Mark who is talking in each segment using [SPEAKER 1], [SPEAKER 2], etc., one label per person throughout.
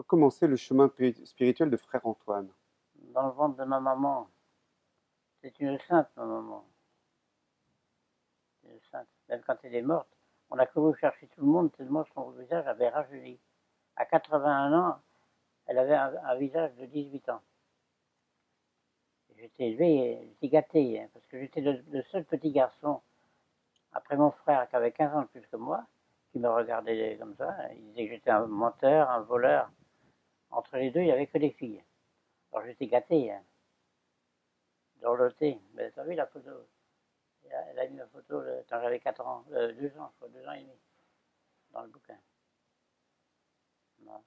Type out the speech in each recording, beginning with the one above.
[SPEAKER 1] Commencer le chemin spirituel de frère Antoine.
[SPEAKER 2] Dans le ventre de ma maman. C'est une sainte, ma maman. C'est une sainte. Même quand elle est morte, on a couru chercher tout le monde tellement son visage avait rajeuni. À 81 ans, elle avait un visage de 18 ans. J'étais élevé, j'étais gâté, hein, parce que j'étais le seul petit garçon, après mon frère qui avait 15 ans de plus que moi, qui me regardait comme ça. Il disait que j'étais un menteur, un voleur. Entre les deux, il n'y avait que des filles. Alors j'étais gâté, hein, dorloté. Mais tu as vu la photo? Elle a mis la photo quand j'avais 4 ans, 2 ans, je crois, 2 ans et demi, dans le bouquin. Non.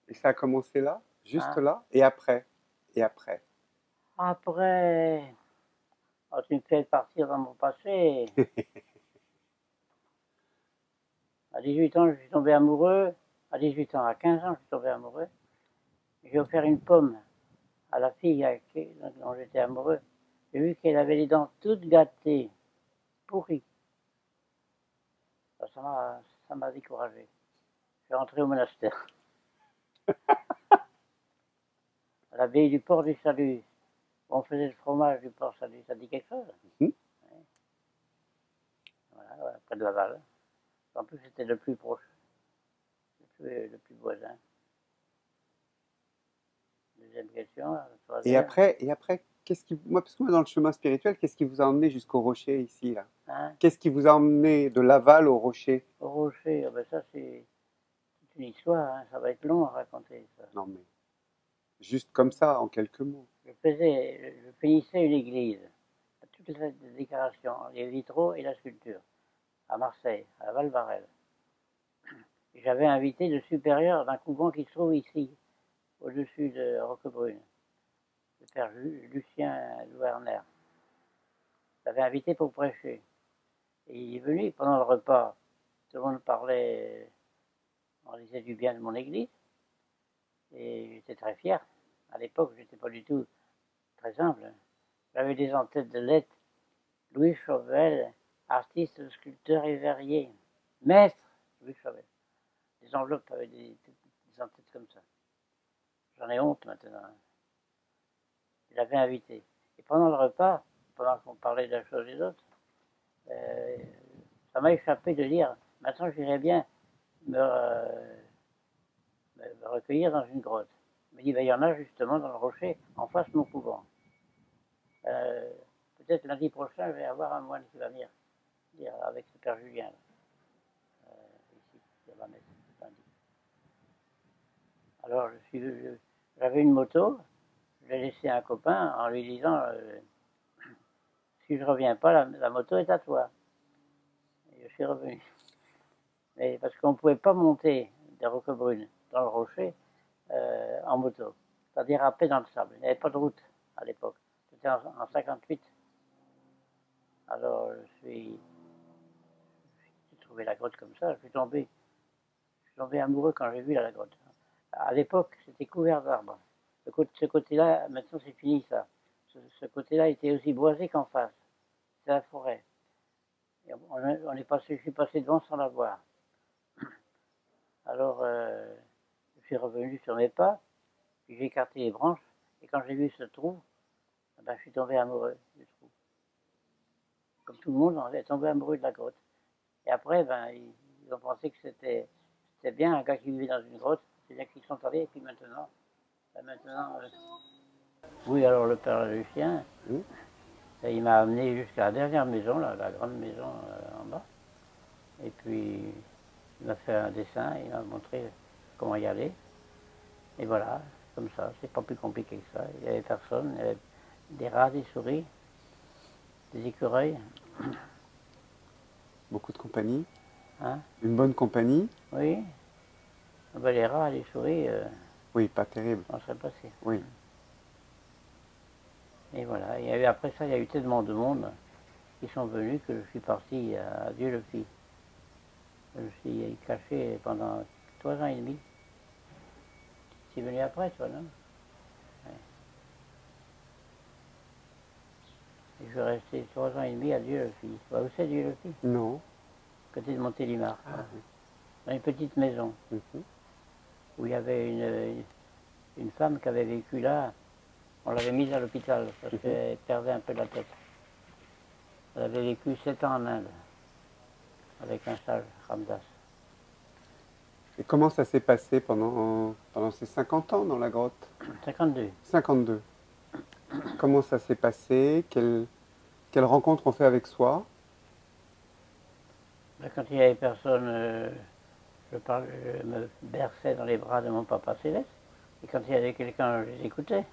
[SPEAKER 1] Et ça a commencé là, juste
[SPEAKER 2] Hein?
[SPEAKER 1] là, et après. Et après.
[SPEAKER 2] Après, quand tu me fais partir dans mon passé, à 18 ans, je suis tombé amoureux. À 18 ans, à 15 ans, je suis tombé amoureux. J'ai offert une pomme à la fille dont j'étais amoureux. J'ai vu qu'elle avait les dents toutes gâtées, pourries. Ça m'a découragé. Je suis rentré au monastère, à l'abbaye du Port du Salut. On faisait le fromage du Port Salut. Ça dit quelque chose?
[SPEAKER 1] Mhm.
[SPEAKER 2] Ouais. Voilà, près de Laval. En plus, c'était le plus proche, le plus voisin. Deuxième question, troisième.
[SPEAKER 1] Et après, moi, parce que moi, dans le chemin spirituel, qu'est-ce qui vous a emmené jusqu'au rocher ici, là?
[SPEAKER 2] Hein?
[SPEAKER 1] Qu'est-ce qui vous a emmené de Laval au rocher?
[SPEAKER 2] Au rocher, ah ben ça c'est une histoire, hein, ça va être long à raconter ça.
[SPEAKER 1] Non, mais juste comme ça, en quelques mots.
[SPEAKER 2] Je finissais une église, toutes les décorations, les vitraux et la sculpture, à Marseille, à Val-Varel. J'avais invité le supérieur d'un couvent qui se trouve ici, au-dessus de Roquebrune, le père Lucien Louverner. J'avais invité pour prêcher. Et il est venu pendant le repas. Tout le monde parlait, on disait du bien de mon église. Et j'étais très fier. À l'époque, j'étais pas du tout très humble. J'avais des en-têtes de lettres. Louis Chauvel, artiste, sculpteur et verrier. Maître Louis Chauvel. Des enveloppes avec des en-têtes comme ça. J'en ai honte maintenant. Je l'avais invité. Et pendant le repas, pendant qu'on parlait de la chose et d'autres, euh, ça m'a échappé de dire maintenant j'irais bien me recueillir dans une grotte. Il me dit ben, il y en a justement dans le rocher, en face de mon couvent. Euh, Peut-être lundi prochain, je vais avoir un moine qui va venir dire avec ce père Julien, là, ici, qui va mettre lundi. Alors, j'avais une moto, je l'ai laissé à un copain en lui disant si je ne reviens pas, la moto est à toi. Et je suis revenu. Mais parce qu'on ne pouvait pas monter des Roquebrunes dans le rocher en moto. Ça dérapait dans le sable. Il n'y avait pas de route à l'époque. C'était en 58. Alors, j'ai trouvé la grotte comme ça. Je suis tombé amoureux quand j'ai vu la grotte. À l'époque, c'était couvert d'arbres. Ce côté-là, maintenant c'est fini ça. Ce côté-là était aussi boisé qu'en face. C'est la forêt. Et je suis passé devant sans la voir. Alors, je suis revenu sur mes pas, puis j'ai écarté les branches, et quand j'ai vu ce trou, ben, je suis tombé amoureux du trou. Comme tout le monde, on est tombé amoureux de la grotte. Et après, ben, ils ont pensé que c'était bien un gars qui vivait dans une grotte. C'est bien qu'ils sont allés, et puis maintenant, oui, alors le père Lucien,
[SPEAKER 1] Hmm.
[SPEAKER 2] il m'a amené jusqu'à la dernière maison, là, la grande maison en bas. Et puis, il m'a fait un dessin, il m'a montré comment y aller. Et voilà, comme ça, c'est pas plus compliqué que ça. Il n'y avait personne, il y avait des rats, des souris, des écureuils.
[SPEAKER 1] Beaucoup de compagnie.
[SPEAKER 2] Hein?
[SPEAKER 1] Une bonne compagnie.
[SPEAKER 2] Oui, ah ben, les rats, les souris,
[SPEAKER 1] Oui, pas terrible.
[SPEAKER 2] on serait passé.
[SPEAKER 1] Oui.
[SPEAKER 2] Et voilà, après ça, il y a eu tellement de monde qui sont venus que je suis parti à Dieu le fit. Je me suis caché pendant 3 ans et demi. Tu es venu après, toi, non? Ouais. Et je suis resté 3 ans et demi à Dieu le fit. Tu vois où c'est Dieu le fit?
[SPEAKER 1] Non.
[SPEAKER 2] À côté de Montélimar,
[SPEAKER 1] Ah oui.
[SPEAKER 2] dans une petite maison.
[SPEAKER 1] Mhm.
[SPEAKER 2] où il y avait une femme qui avait vécu là. On l'avait mise à l'hôpital parce qu'elle perdait un peu la tête. Elle avait vécu 7 ans en Inde avec un sage, Ramdas.
[SPEAKER 1] Et comment ça s'est passé pendant ces 50 ans dans la grotte?
[SPEAKER 2] 52.
[SPEAKER 1] 52. Comment ça s'est passé? Quelle rencontre on fait avec soi?
[SPEAKER 2] Ben, quand il n'y avait personne, je me berçais dans les bras de mon papa céleste. Et quand il y avait quelqu'un, je les écoutais.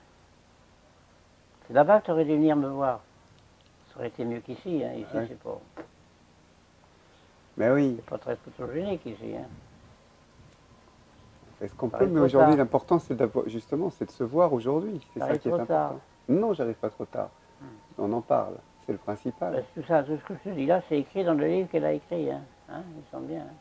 [SPEAKER 2] C'est là-bas que tu aurais dû venir me voir. Ça aurait été mieux qu'ici. Hein. Ici,
[SPEAKER 1] Ouais.
[SPEAKER 2] c'est
[SPEAKER 1] Mais oui,
[SPEAKER 2] pas très photogénique ici. Hein.
[SPEAKER 1] on fait ce qu'on
[SPEAKER 2] Ça
[SPEAKER 1] peut,
[SPEAKER 2] arrive
[SPEAKER 1] mais
[SPEAKER 2] trop
[SPEAKER 1] aujourd'hui
[SPEAKER 2] tard.
[SPEAKER 1] l'important c'est d'avoir justement c'est de se voir aujourd'hui. C'est
[SPEAKER 2] Ça
[SPEAKER 1] ça
[SPEAKER 2] arrive
[SPEAKER 1] qui est
[SPEAKER 2] trop tard.
[SPEAKER 1] important. Non, j'arrive pas trop tard. On en parle, c'est le principal.
[SPEAKER 2] Ben, tout ça, tout ce que je te dis là, c'est écrit dans le livre qu'elle a écrit. Hein. Hein, ils sont bien. Hein.